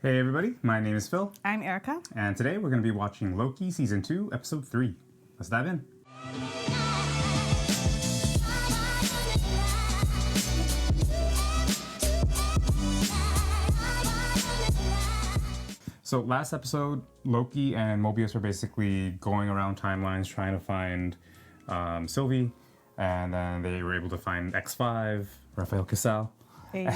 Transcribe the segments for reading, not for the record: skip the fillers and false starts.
Hey everybody, my name is Phil, I'm Erica. and today we're going to be watching Loki Season 2, Episode 3. Let's dive in. So last episode, Loki and Mobius were basically going around timelines trying to find Sylvie, and then they were able to find X5, Raphael Casal. Hey.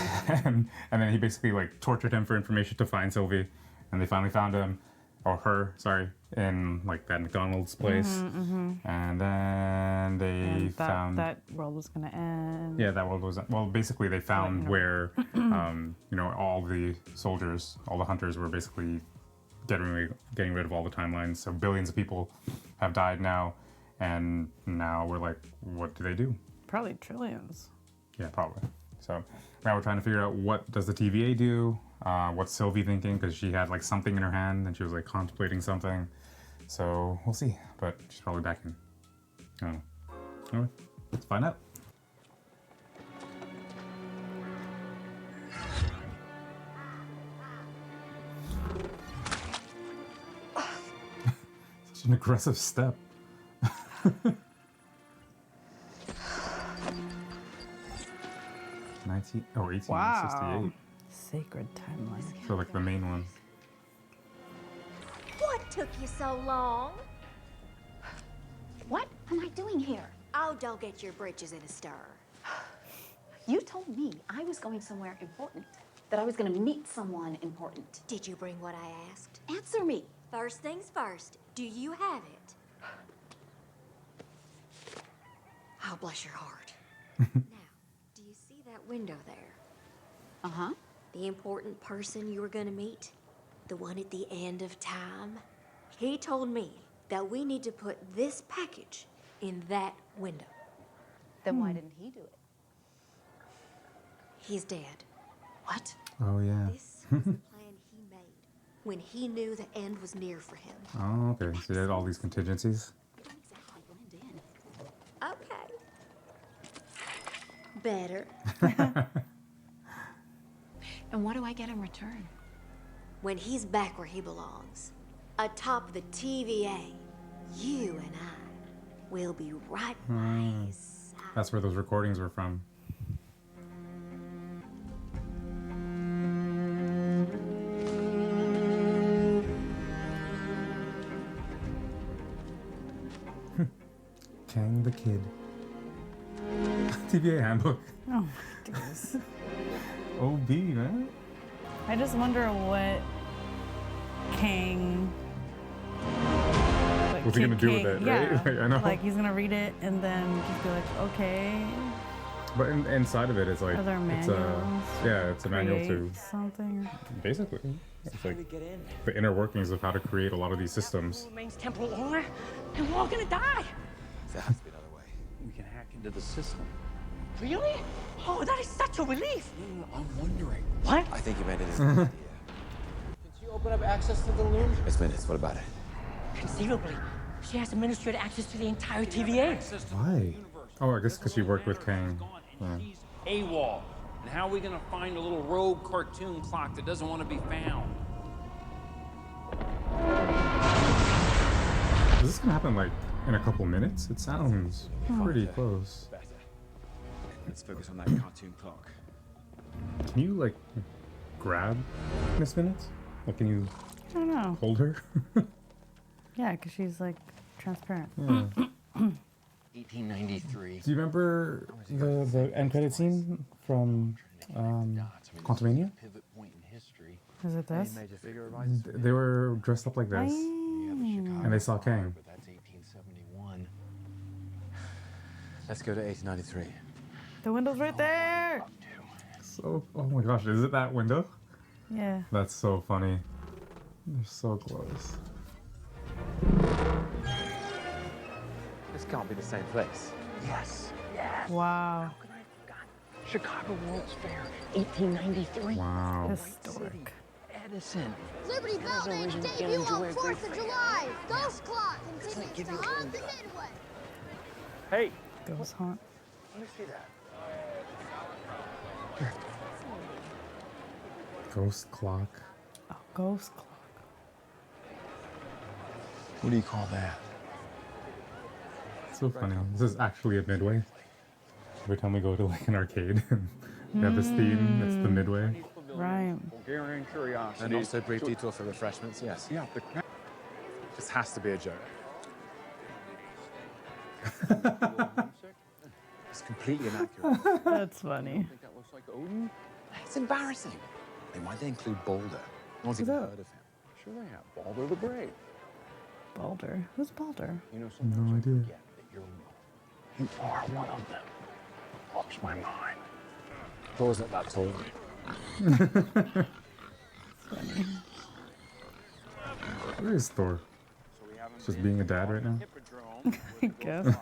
and then he basically like tortured him for information to find Sylvie, and they finally found him, or her, sorry, in like that McDonald's place. And then they found that world was gonna end. Yeah, that world was, well, basically they found where all the soldiers, all the hunters were basically getting rid of all the timelines. So billions of people have died now, and now we're like, what do they do? Probably trillions. Yeah, probably. So now we're trying to figure out, what does the TVA do? What's Sylvie thinking? Because she had like something in her hand and she was like contemplating something. So we'll see. But she's probably back in. I don't know. Anyway, let's find out. Such an aggressive step. 1868. Wow. Sacred timeline. So like the main one. What took you so long? What am I doing here? Oh, don't get your britches in a stir. You told me I was going somewhere important, that I was going to meet someone important. Did you bring what I asked? Answer me. First things first, do you have it? Oh, bless your heart. Now, do you see that window there? Uh-huh. The important person you were gonna meet? The one at the end of time? He told me that we need to put this package in that window. Then why didn't he do it? He's dead. What? Oh yeah. This was the plan he made when he knew the end was near for him. Oh, okay. So you had all these contingencies. You don't exactly blend in. Okay. Better. And what do I get in return? When he's back where he belongs, atop the TVA, you and I will be right by his side. That's where those recordings were from. Kang the Kid. TVA handbook. Oh my goodness. OB, man. I just wonder what Kang. What's he gonna do with it, yeah, right? Like, I know. Like he's gonna read it and then just be like, okay. But inside of it, it's like, Are there it's manuals? it's a manual to, Create something. basically, it's like the inner workings of how to create a lot of these systems. Remains temporal owner, and we're all gonna die. There has to be another way. We can hack into the system. Really? Oh, that is such a relief. No, I'm wondering. What? I think you made it a good idea. Can she open up access to the loom? It's minutes. What about it? Conceivably. She has administrative access to the entire TVA. Why? Oh, I guess because she worked with Kang. Yeah. She's AWOL. And how are we gonna find a little rogue cartoon clock that doesn't want to be found? Is this gonna happen like in a couple minutes? It sounds pretty close. Better. Let's focus on that cartoon clock. Can you like grab Miss Minutes? Like, can you I don't know. hold her? Yeah, because she's like transparent. 1893. Do you remember the end credit scene from Quantamania? Pivot point in history. Is it this? Major figure arises. They were dressed up like this, Mm. and they saw Kang. But that's 1871. Let's go to 1893. The window's right there. So, oh my gosh, is it that window? Yeah. That's so funny. They're so close. This can't be the same place. Yes. Yes. Wow. How could I have forgotten? Chicago World's Fair, 1893. Wow. Historic. Edison. Liberty Bell no makes reason we can't debut enjoy on a 4th great of fair. July. Ghost Clock continues give to you haunt a the window. Midway. Hey, Ghost haunt. let me see that. Ghost clock. Oh Ghost clock. What do you call that? It's so funny. This is actually a Midway. Every time we go to like an arcade, we have this theme. It's the Midway. Right. Bulgarian curiosity. And also a brief detour for refreshments, yes. Yeah, This has to be a joke. It's completely inaccurate. That's funny. think that looks like Odin? It's embarrassing. Then why'd they include Boulder? No one's even heard of him. Sure they have. Baldur the Brave. Baldur. Who's Baldur? You know, sometimes No I idea. forget that you're real. You are one of them. Blows my mind. Thor's not that tall. Where is Thor? He's just being a dad right now. I guess.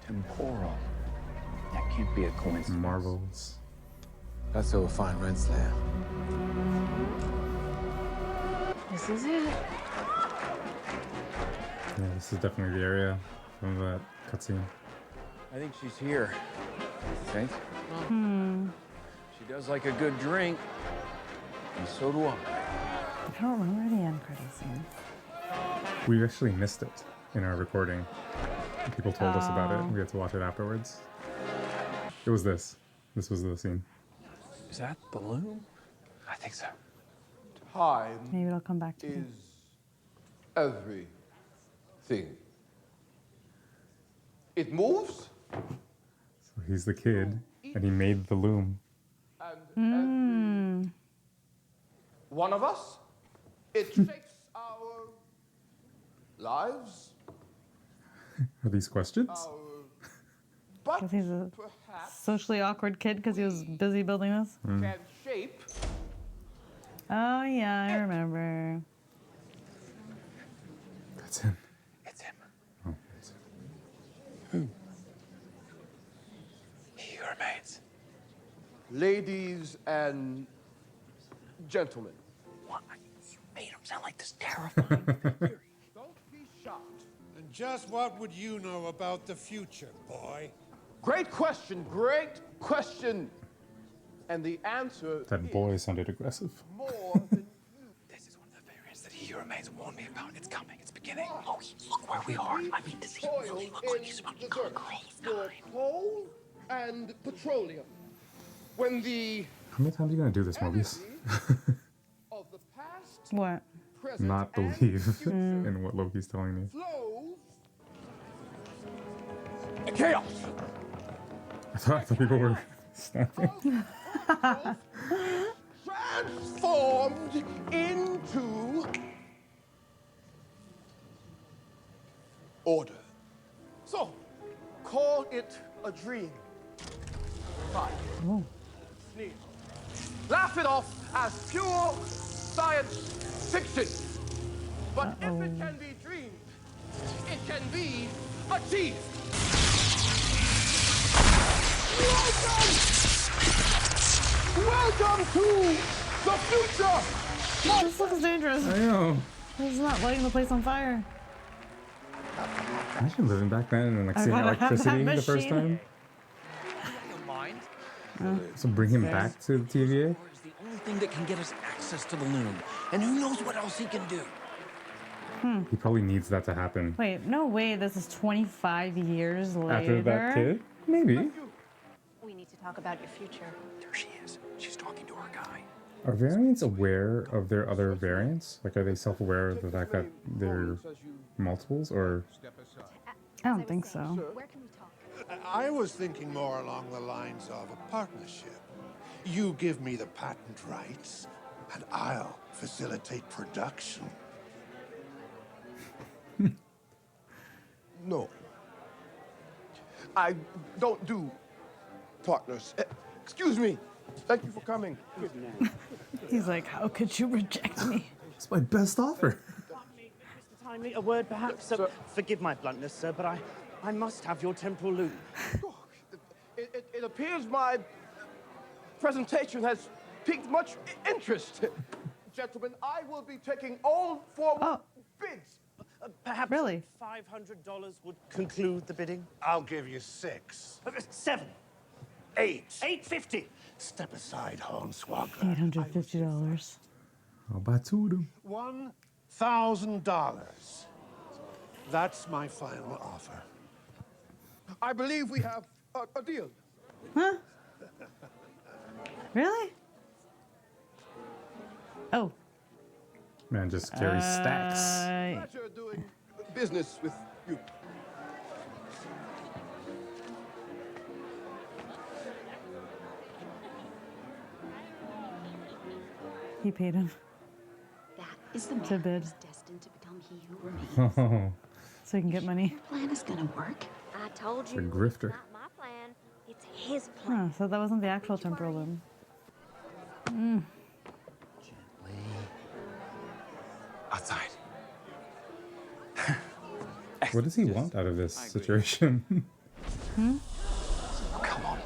Temporal. That can't be a coincidence. Marvels. That's where we'll find Renslayer. This is it. Yeah, this is definitely the area from that cutscene. I think she's here. Think? She does like a good drink. And so do I. I don't remember the end credit scene. We actually missed it in our recording. People told us about it. We had to watch it afterwards. It was this. This was the scene. Is that the loom? I think so. Time Maybe it'll come back to me. is everything. It moves, So he's the kid, and he made the loom. and every one of us, it shapes our lives, Are these questions? but Because he's a perhaps socially awkward kid because he was busy building this. can shape Oh, yeah, I remember. That's him. It's him. Oh, it's him. He remains. ladies and gentlemen. What? You made him sound like this terrifying. Don't be shocked. And just what would you know about the future, boy? Great question, great question. And the answer That boy sounded aggressive. is more than This is one of the variants that He Who Remains warned me about. It's coming. It's beginning. Oh, look where we are. I mean, does he really look like he's about to conquer all of for time? coal and petroleum. When the How many times are you gonna do this, Mobius? of the past, What? present, Not and believe future in what Loki's telling me. flows Chaos! I thought people were snapping. transformed into order. So, call it a dream. Fine. Sneeze. Laugh it off as pure science fiction. But if it can be dreamed, it can be achieved. Welcome to the future. This looks dangerous. I know. This is not lighting the place on fire. Imagine living back then and like I seeing gotta have that electricity the first machine. time. So bring him back to the TVA? Is the only thing that can get us access to the loom. And who knows what else he can do. He probably needs that to happen. Wait, no way. This is 25 years later. After that kid? Maybe. We need to talk about your future. There she is. She's talking to her guy. Are variants aware of their other variants? Like, are they self-aware of the fact that they're multiples, or? I don't think so. Where can we talk? I was thinking more along the lines of a partnership. You give me the patent rights, and I'll facilitate production. No. I don't do partners. Excuse me. Thank you for coming. He's like, how could you reject me? It's my best offer. Mr. Timely, a word perhaps? Forgive my bluntness, sir, but I must have your temporal loop. It appears my presentation has piqued much interest. Gentlemen, I will be taking all formal bids. Perhaps Really? $500 would conclude the bidding? I'll give you 6. 7. 8. 850. Step aside, Hornswoggle. $850. I'll buy two of them. $1,000. That's my final offer. I believe we have a deal. Huh? Really? Oh. Man just carries stacks. Pleasure doing business with you. He paid him That is the man to bid, who's destined to become he who remains. so he can get money. Plan is gonna work. I told you. a grifter. It's not my plan. It's his plan. Huh, so that wasn't the actual temporal loom. Outside. What does he want out of this situation? Oh, come on.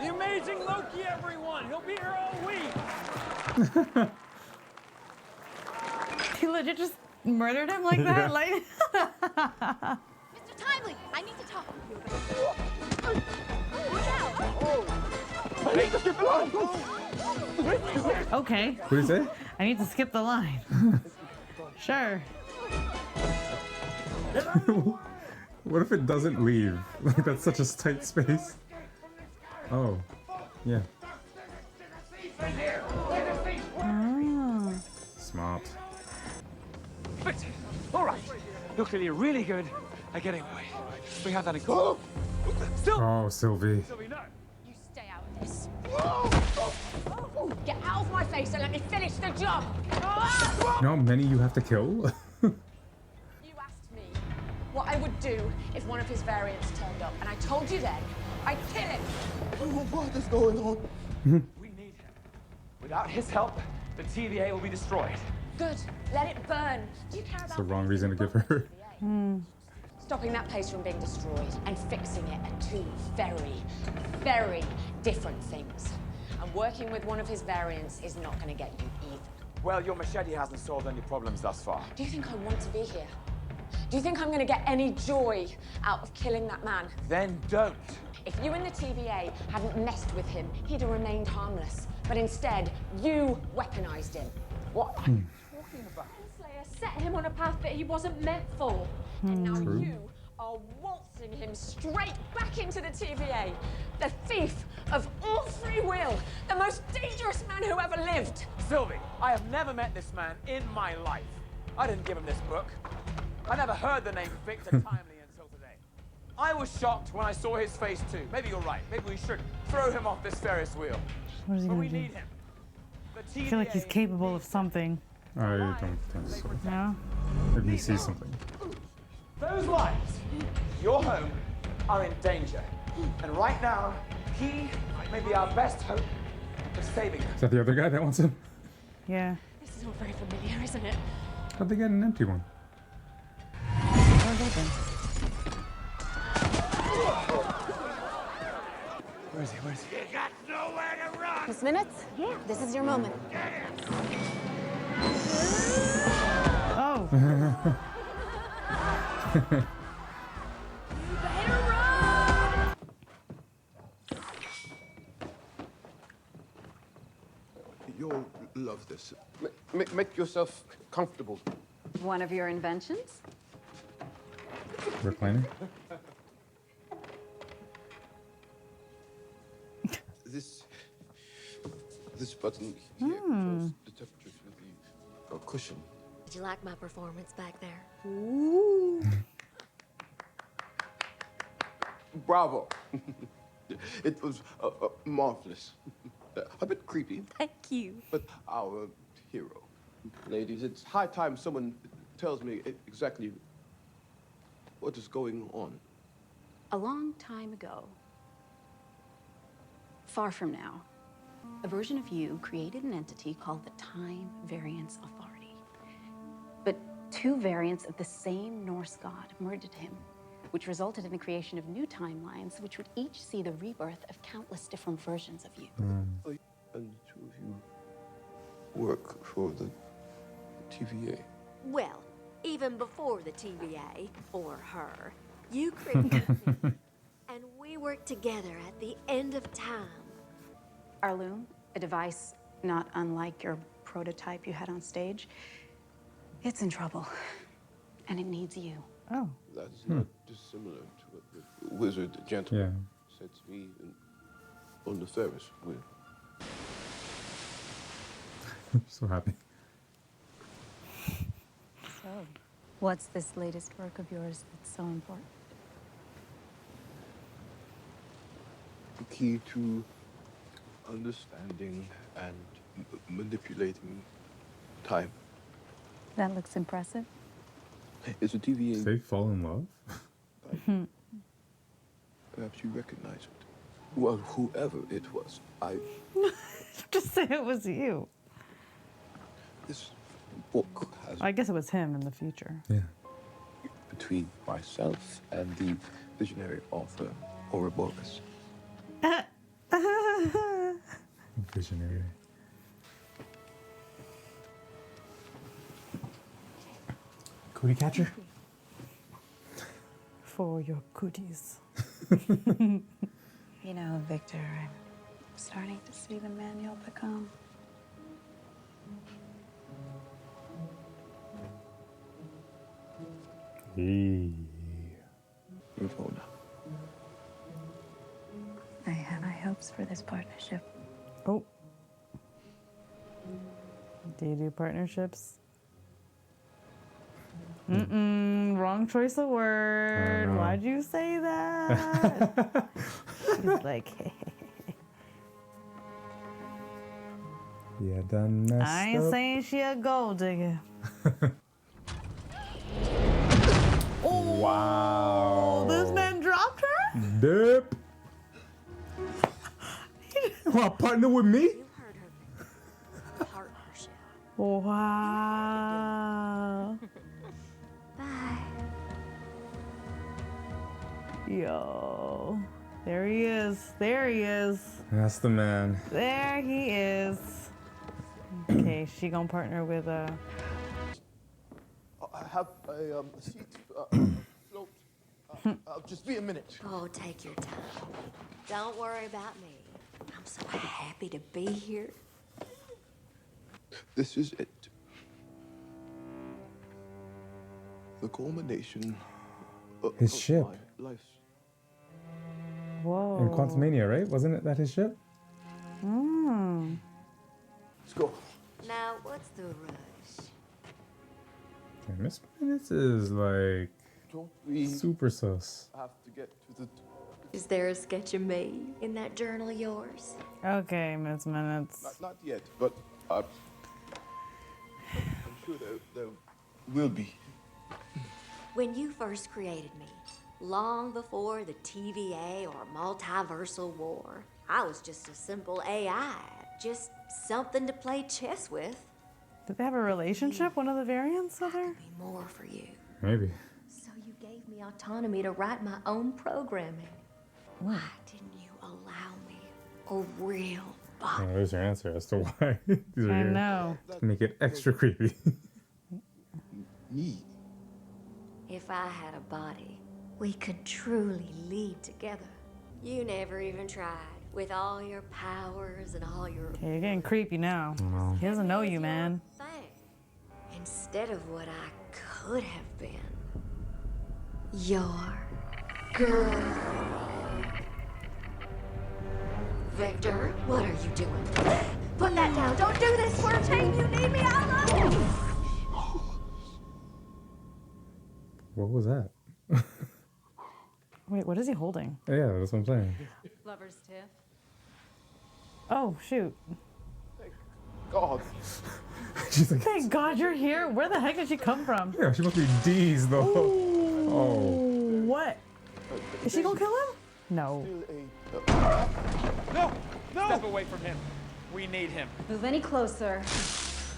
The amazing Loki, everyone! He'll be here all week! He legit just murdered him like that? Like Mr. Timely, I need to talk with you about okay. What did he say? I need to skip the line. Sure. What if it doesn't leave? Like, that's such a tight space. Oh, yeah. Oh. Smart. Fix it. All right. You're clearly really good at getting away. We have that in common. Still. Oh, Sylvie. Sylvie, no. You stay out of this. Get out of my face and let me finish the job. You know how many you have to kill? You asked me what I would do if one of his variants turned up, and I told you then I'd kill him. What is going on? We need him. Without his help, the TVA will be destroyed. Good. Let it burn. Do you care about It's the wrong reason to give her. stopping that place from being destroyed and fixing it are two very, very different things. And working with one of his variants is not going to get you either. Well, your machete hasn't solved any problems thus far. Do you think I want to be here? Do you think I'm going to get any joy out of killing that man? Then don't. If you and the TVA hadn't messed with him, he'd have remained harmless. But instead, you weaponized him. What are you talking about? Slayer set him on a path that he wasn't meant for. And now you are waltzing him straight back into the TVA. The thief of all free will. The most dangerous man who ever lived. Sylvie, I have never met this man in my life. I didn't give him this book. I never heard the name Victor Timely until today. I was shocked when I saw his face too. Maybe you're right. Maybe we should throw him off this Ferris wheel. What is he But gonna we do? need him. The I feel like he's TVA capable of something. I don't think so. No? Maybe he sees something. Those lives, your home, are in danger. And right now, he may be our best hope of saving them. Is that the other guy that wants him? Yeah. This is all very familiar, isn't it? How'd they get an empty one? Door's open. Where is he? Where is he? Miss Minutes? Yeah. This is your moment. Oh. You'll love this. Make yourself comfortable. One of your inventions? Recliner? This button here controls the temperature for the cushion. Did you like my performance back there? Bravo. It was marvelous. A bit creepy, Thank you. but our hero. Ladies, it's high time someone tells me exactly what is going on. A long time ago, far from now, a version of you created an entity called the Time Variance Authority. But two variants of the same Norse god murdered him, which resulted in the creation of new timelines, which would each see the rebirth of countless different versions of you. And the two of you work for the TVA. Well, even before the TVA, or her, you created him, and we worked together at the end of time. Our loom, a device not unlike your prototype you had on stage, it's in trouble. And it needs you. Oh. That's not dissimilar to what the wizard gentleman said to me on the Ferris wheel. So happy. So, what's this latest work of yours that's so important? The key to understanding and manipulating time. That looks impressive. It's a TVA. They fall in love? Perhaps you recognize it. Well, whoever it was, Just say it was you. This book has I guess it was him in the future. Yeah. between myself and the visionary author Ouroboros. Visionary. Cootie catcher? For your cooties. You know, Victor, I'm starting to see the man you'll become. Hey. Ravona. I have high hopes for this partnership. Oh. Do you do partnerships? Wrong choice of word. Why'd you say that? He's like, Yeah, done messed I ain't up. saying she a gold digger. Oh, Wow. this man dropped her? Dip. Want to partner with me? You heard her. Partnership. Wow. Bye. Yo. There he is. There he is. That's the man. There he is. Okay, she gonna partner with I have a seat, float. I'll just be a minute. Oh, take your time. Don't worry about me. I'm so happy to be here. This is it. The culmination of His ship. my life. Whoa. In Quantamania, right? Wasn't it that his ship? Let's go. Now, what's the rush? Damn, this is like Don't we super sus. have to get to the... Is there a sketch of me in that journal of yours? Okay, Miss Minutes. Not yet, but I'm sure there will be. When you first created me, long before the TVA or multiversal war, I was just a simple AI, just something to play chess with. Did they have a relationship, one of the variants of her? Be more for you. Maybe. So you gave me autonomy to write my own programming. Why didn't you allow me a real body? Oh, there's your answer as to why these are I here. know. To make it extra creepy. Me? If I had a body, we could truly lead together. You never even tried, with all your powers and all your Okay, you're getting creepy now. He doesn't know you, man. thing. Instead of what I could have been. Your girl. Victor, what are you doing? Put that down. Don't do this for a team. You need me. I love you. What was that? Wait, what is he holding? Yeah, that's what I'm saying. Lover's tiff. Oh, shoot. God. She's like, Thank God you're here. Where the heck did she come from? yeah, she must be D's though. Oh. What? Is she gonna kill him? No. No! No! Step away from him. We need him. Move any closer,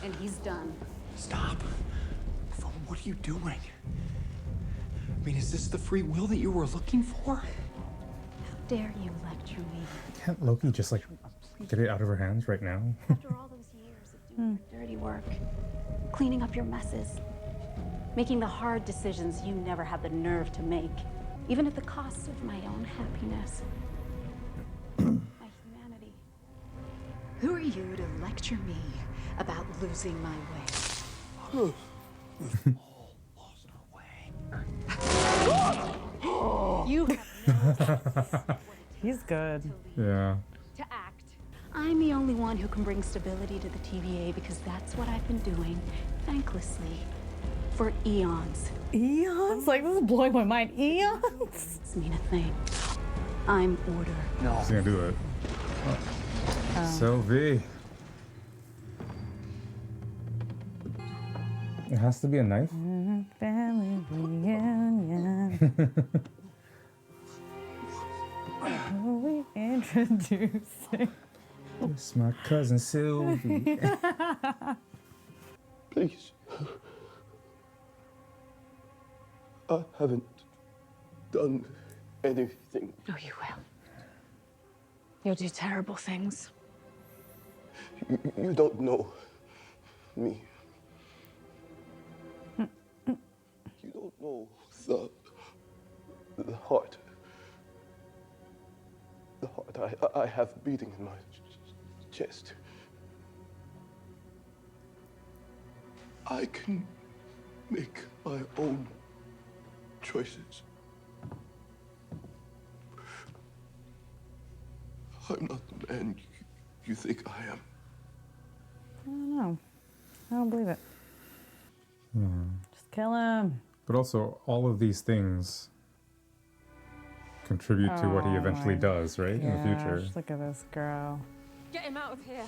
and he's done. Stop. Phone, what are you doing? I mean, is this the free will that you were looking for? How dare you lecture me? Can't Loki just like get it out of her hands right now? After all those years of doing your dirty work, cleaning up your messes, making the hard decisions you never had the nerve to make, even at the cost of my own happiness, my humanity. Who are you to lecture me about losing my way. We've all lost our way. You have He's good. Yeah. to act. I'm the only one who can bring stability to the TVA because that's what I've been doing, thanklessly, for eons. Eons? Like, this is blowing my mind. Eons? Doesn't mean a thing. I'm order. No. He's gonna do it. Sylvie. It has to be a knife? Family reunion. We introducing. It's my cousin Sylvie. Please. I haven't done anything. Oh, you will. You'll do terrible things. You don't know me. You don't know the heart. The heart I have beating in my chest. I can make my own choices. I'm not the man you think I am. I don't know. I don't believe it. Just kill him. But also, all of these things contribute to what he eventually does, right? In the future. Look at this girl. Get him out of here.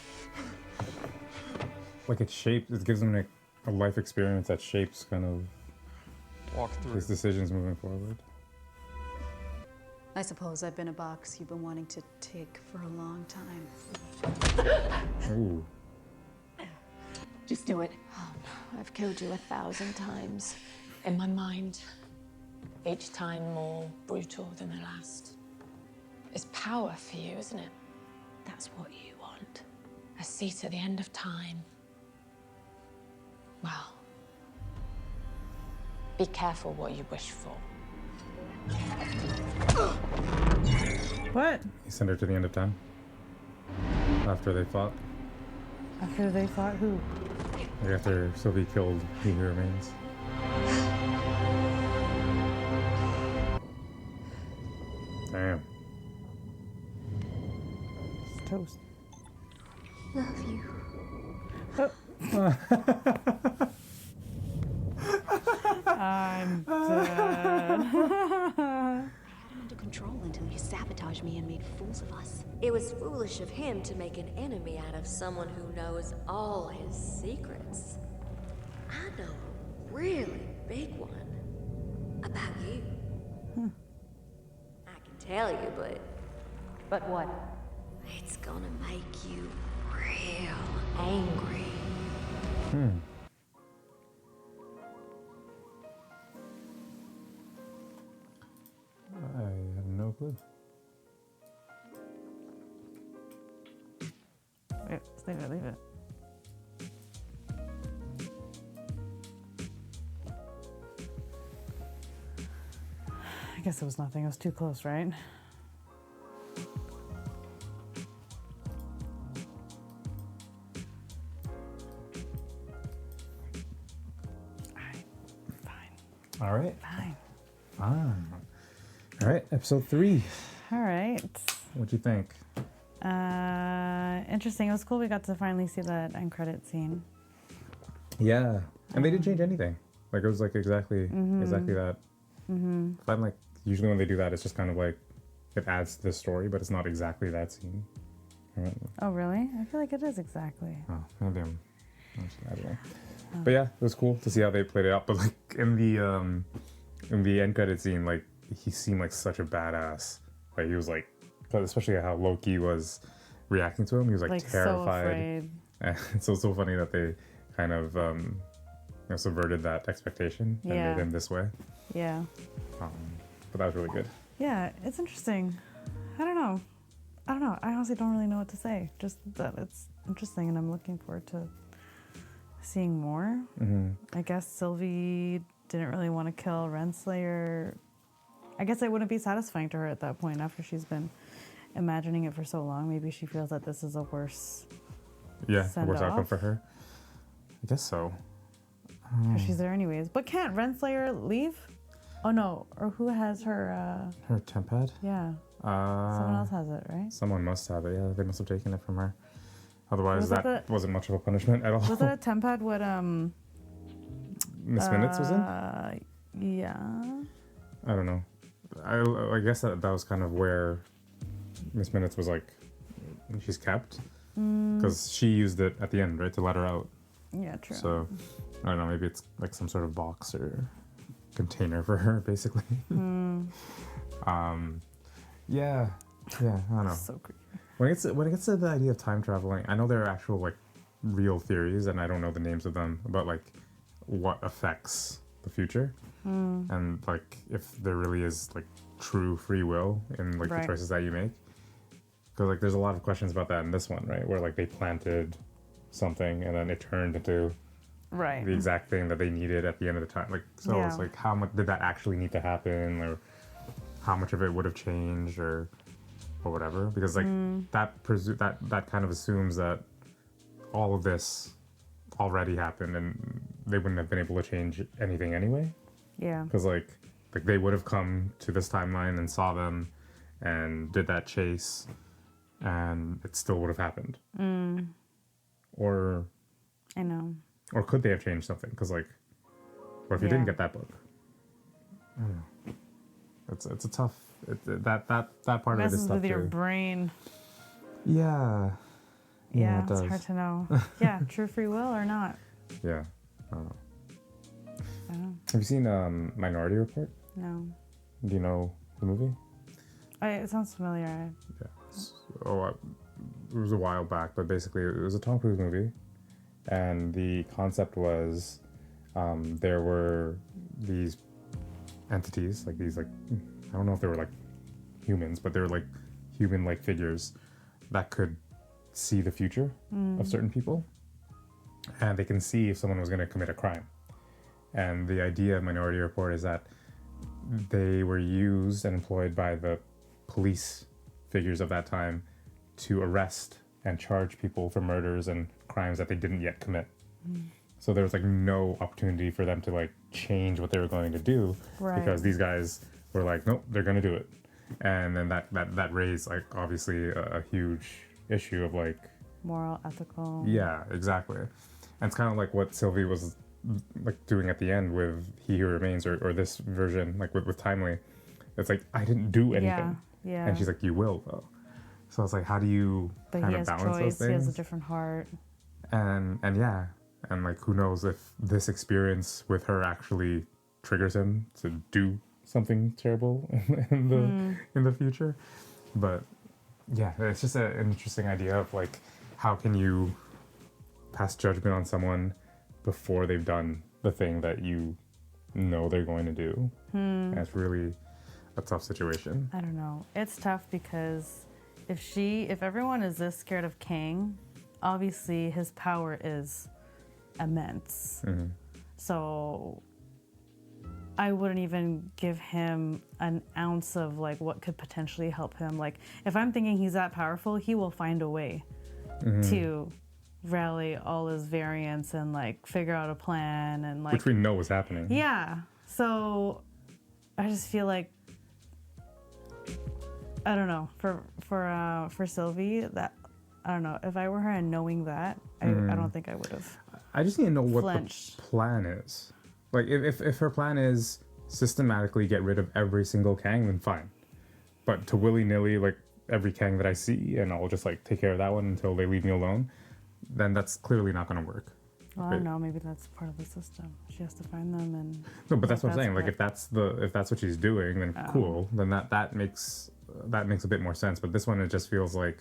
Like it gives him like a life experience that shapes kind of Walk through. his decisions moving forward. I suppose I've been a box you've been wanting to tick for a long time. Ooh. Just do it. I've killed you 1,000 times. In my mind, each time more brutal than the last. It's power for you, isn't it? That's what you want. A seat at the end of time. Well, be careful what you wish for. What? He sent her to the end of time. After they fought. After they fought who? Like after Sylvie killed He Who Remains. Damn. It's toast. Love you. I'm dead. I had him under control until he sabotaged me and made fools of us. It was foolish of him to make an enemy out of someone who knows all his secrets. I know a really big one about you. I can tell you, but But what? it's gonna make you real angry. I have no clue. Wait, leave it, leave it. I guess it was nothing. It was too close, right? All right. Fine. All right, episode 3. All right. What'd you think? Interesting. It was cool. We got to finally see that end credit scene. Yeah, and they didn't change anything. Like it was like exactly that. I'm like usually when they do that, it's just kind of like it adds to the story, but it's not exactly that scene. Oh, really? I feel like it is exactly. Oh, maybe I don't know. But yeah, it was cool to see how they played it out. But like in the end credit scene, like he seemed like such a badass. Like he was like, especially how Loki was reacting to him. He was like terrified. So afraid. And it's so funny that they kind of subverted that expectation and made him this way. Yeah. But that was really good. Yeah, it's interesting. I don't know. I honestly don't really know what to say. Just that it's interesting, and I'm looking forward to seeing more. I guess Sylvie didn't really want to kill Renslayer. I guess it wouldn't be satisfying to her at that point after she's been imagining it for so long. Maybe she feels that this is a worse a worse outcome for her. I guess so. 'Cause she's there anyways. But can't Renslayer leave? Oh no, or who has her? Her temp pad? Yeah. Someone else has it, right? Someone must have it. Yeah, they must have taken it from her. Otherwise, Was it that wasn't much of a punishment at all. Was it a temp pad? What Miss Minutes was in? Yeah. I don't know. I guess that was kind of where Miss Minutes was like, she's kept. Because she used it at the end, right, to let her out. Yeah, true. So, I don't know, maybe it's like some sort of box or container for her, basically. Yeah, I don't know. So creepy. When it gets to the idea of time traveling, I know there are actual like real theories, and I don't know the names of them, about like what affects the future, and like if there really is like true free will in like the choices that you make. Because like there's a lot of questions about that in this one, right? Where like they planted something and then it turned into the exact thing that they needed at the end of the time. Like it's like how much did that actually need to happen, or how much of it would have changed, or whatever. Because like that kind of assumes that all of this already happened and they wouldn't have been able to change anything anyway. Yeah. Because like they would have come to this timeline and saw them and did that chase, and it still would have happened. Or I know. Or could they have changed something? Because like, what if you didn't get that book? I don't know. It's a tough. That part of it is tough with your too. brain. Yeah. Yeah, it it's does. hard to know. Yeah, true free will or not. Yeah. I don't know. I don't know. Have you seen Minority Report? No. Do you know the movie? It sounds familiar. Yeah. It was a while back, but basically it was a Tom Cruise movie, and the concept was there were these entities, like these, like, I don't know if they were like humans, but they were like human-like figures that could see the future of certain people, and they can see if someone was going to commit a crime. And the idea of Minority Report is that they were used and employed by the police figures of that time to arrest and charge people for murders and crimes that they didn't yet commit. So there was like no opportunity for them to like change what they were going to do, because these guys were like, nope, they're going to do it. And then that raised like obviously a huge issue of like moral, ethical. Yeah, exactly. And it's kind of like what Sylvie was like doing at the end with He Who Remains, or this version like with Timely. It's like, I didn't do anything. Yeah. And she's like, you will though. So it's like, how do you kind of balance those things? He has a different heart. And yeah, and like who knows if this experience with her actually triggers him to do something terrible in the future. But yeah, it's just an interesting idea of like, how can you pass judgment on someone before they've done the thing that you know they're going to do? And it's really a tough situation. I don't know. It's tough because if everyone is this scared of Kang, obviously his power is immense. So I wouldn't even give him an ounce of like what could potentially help him. Like if I'm thinking he's that powerful, he will find a way to rally all his variants and like figure out a plan, and like, which we know is happening. Yeah. So I just feel like, I don't know, for Sylvie, that, I don't know, if I were her and knowing that, I don't think I would have. I just need to know what flinched. the plan is. Like if her plan is systematically get rid of every single Kang, then fine. But to willy-nilly, like every Kang that I see, and I'll just like take care of that one until they leave me alone, then that's clearly not going to work. Well, I don't know. Maybe that's part of the system. She has to find them, and no, but that's what I'm saying. Like if that's what she's doing, then cool. Then that makes a bit more sense. But this one, it just feels like,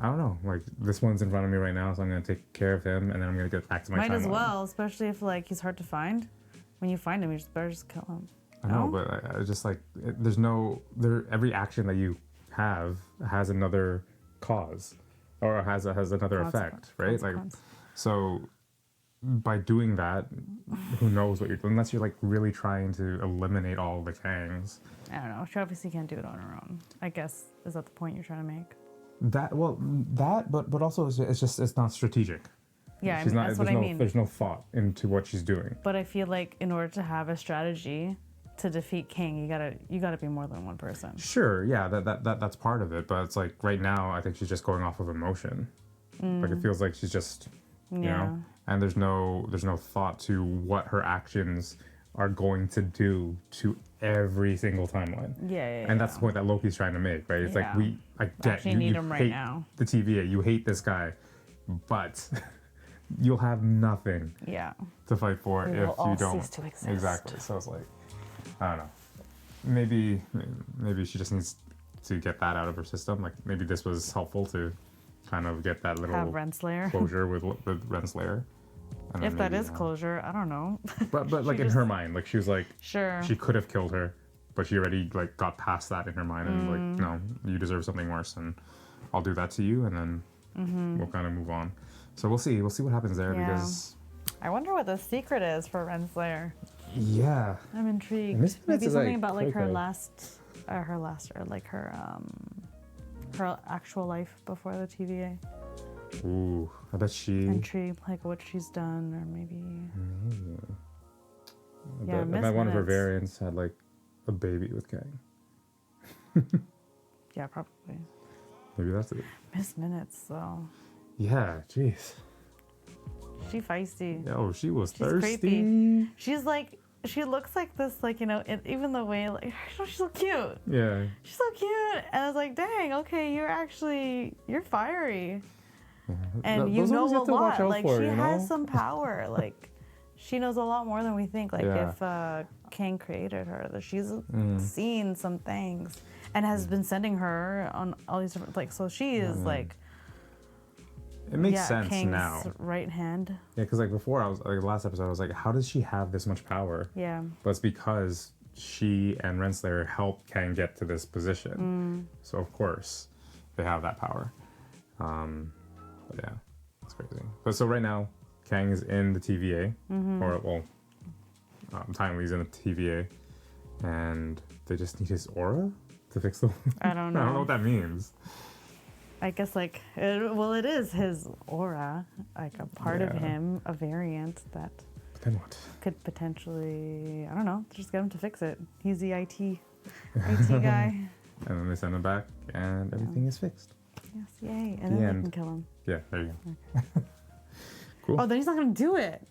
I don't know. Like this one's in front of me right now, so I'm gonna take care of him, and then I'm gonna get back to my timeline. Might as well, especially if like he's hard to find. When you find him, you better just kill him. I know, but I just like there's no there. Every action that you have has another cause, or has another effect, right? Like, so by doing that, who knows what you're doing? Unless you're like really trying to eliminate all the Kangs. I don't know. She obviously can't do it on her own. I guess, is that the point you're trying to make? But also it's not strategic. Yeah, she's not. that's There's what I no. mean. There's no thought into what she's doing. But I feel like in order to have a strategy to defeat King, you gotta be more than one person. Sure, yeah, that's part of it. But it's like right now, I think she's just going off of emotion. Like it feels like she's just, you know, and there's no thought to what her actions are going to do to every single timeline. Yeah. And that's the point that Loki's trying to make, right? It's like I get actually you need him right hate now. the TVA, you hate this guy, but you'll have nothing to fight for We if will all you don't. cease to exist. Exactly. So it's like, I don't know. Maybe she just needs to get that out of her system. Like maybe this was helpful to kind of get that little Have Renslayer. closure with Renslayer. And If then that is closure, I don't know. But like in her mind, like she was like, Sure. she could have killed her, but she already like got past that in her mind and was like, no, you deserve something worse, and I'll do that to you, and then we'll kind of move on. So we'll see what happens there because I wonder what the secret is for Renslayer. yeah, I'm intrigued. This Maybe is, something like, about like her pretty last, or like her actual life before the TVA. ooh, I bet she. Intrigue, like what she's done, or maybe. I bet one of her variants had like a baby with Kang. Yeah, probably. Maybe that's it. Miss Minutes, though. Yeah, jeez. She feisty. Oh, she was She's thirsty. creepy. She's like, she looks like this, like, you know, even the way, like, she's so cute. Yeah. She's so cute. And I was like, dang, okay, you're fiery. And you Those know ones a you have to watch lot. out Like, for, she you know? has some power. Like, she knows a lot more than we think. Like, Yeah. if Kang created her, that she's seen some things and has been sending her on all these different, like, so she is, like, It makes sense Kang's now. right hand. Yeah, because like before, I was like last episode, I was like, how does she have this much power? Yeah. But it's because she and Renslayer helped Kang get to this position. So of course, they have that power. But yeah, it's crazy. But so right now, Kang is in the TVA, or well, Timely's in the TVA, and they just need his aura to fix the. I don't know. I don't know what that means. I guess like, it is his aura, like a part of him, a variant that Then what? could potentially, I don't know, just get him to fix it. He's the IT guy. And then they send him back, and everything is fixed. Yes, yay. And The then end. they can kill him. Yeah, there you go. Cool. Oh, then he's not going to do it.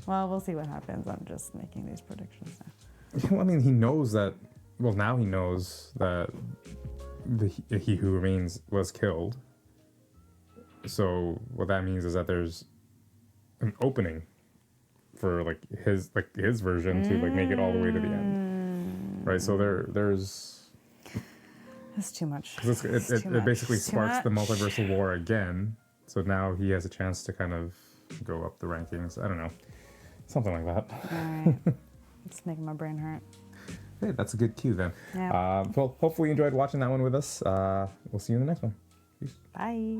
Well, we'll see what happens. I'm just making these predictions now. Well, I mean, he knows that. Well, now he knows that he who remains was killed. So what that means is that there's an opening for like his version to like make it all the way to the end, right? So there's It's too much. it basically sparks the multiversal war again. So now he has a chance to kind of go up the rankings. I don't know, something like that. All right. It's making my brain hurt. Hey, that's a good cue then. Yeah. Well, hopefully you enjoyed watching that one with us. We'll see you in the next one. Peace. Bye.